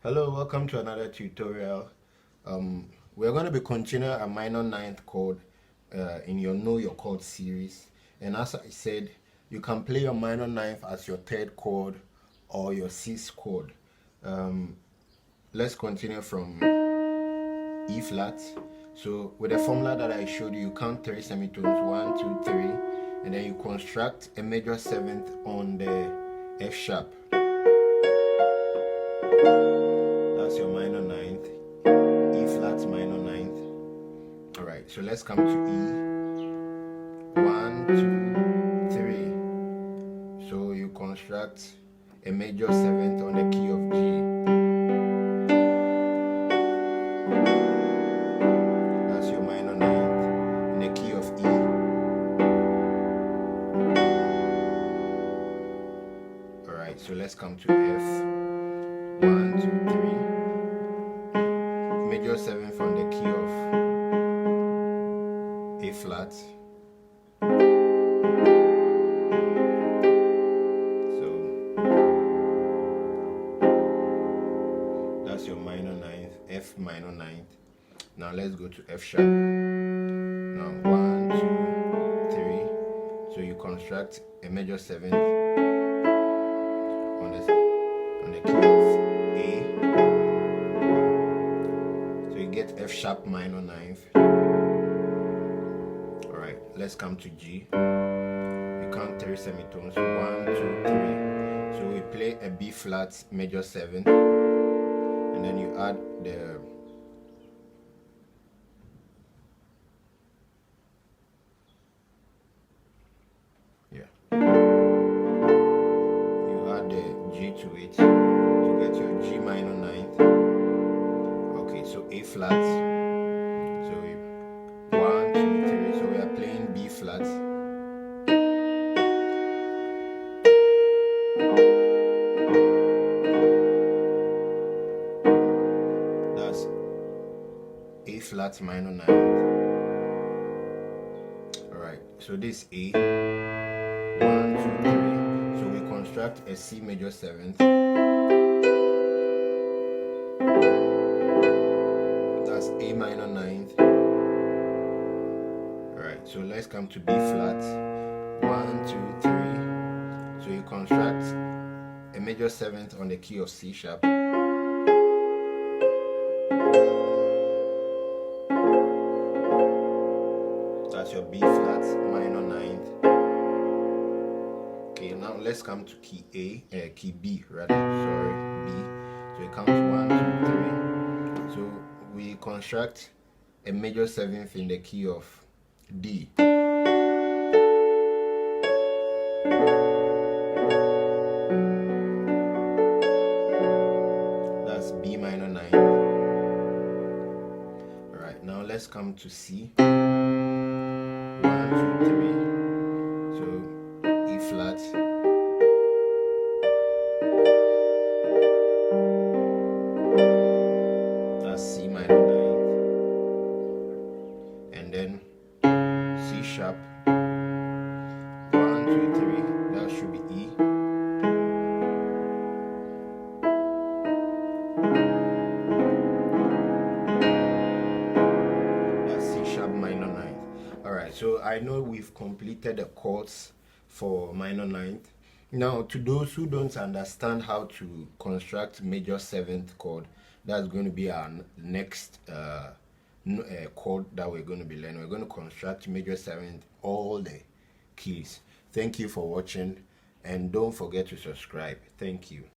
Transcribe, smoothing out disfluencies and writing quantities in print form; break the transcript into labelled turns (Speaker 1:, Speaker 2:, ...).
Speaker 1: Hello, welcome to another tutorial. We're going to be continuing a minor ninth chord in your Know Your Chords series. And as I said, you can play your minor ninth as your third chord or your sixth chord. Let's continue from E flat. So with the formula that I showed you, you count 3 semitones, 1, 2, 3, and then you construct a major seventh on the F sharp. That's your minor ninth, E flat minor ninth. Alright, so let's come to E. 1, 2, 3. So you construct a major seventh on the key of G. That's your minor ninth in the key of E. Alright, so let's come to F. 1, 2, 3. Major seventh on the key of A flat. So that's your minor ninth, F minor ninth. Now let's go to F sharp. Now 1, 2, 3. So you construct a major seventh on the key of A. So you get F sharp minor ninth. Alright, let's come to G. We count 3 semitones, 1, 2, 3. So we play a B flat major seventh, and then you add the G to it to get your G minor ninth. Okay, so A flat. So 1, 2, 3. So we are playing B flat. That's A flat minor ninth. Alright, so this A. 1, 2, 3. So we construct a C major seventh. That's A minor ninth. Alright, so let's come to B flat. 1, 2, 3. So you construct a major seventh on the key of C sharp. That's your B flat minor ninth. Okay, now let's come to key A, key B rather, sorry, B. So we count 1, 2, 3. So we construct a major seventh in the key of D. That's B minor ninth. Alright, now let's come to C. 1, 2, 3. So E flat. That's C minor ninth. And then C sharp. 1, 2, 3. That should be E. That's C sharp minor ninth. Alright, so I know we've completed the chords for minor ninth. Now, to those who don't understand how to construct major seventh chord, that's going to be our next chord that we're going to be learning. We're going to construct major seventh, all the keys. Thank you for watching, and don't forget to subscribe. Thank you.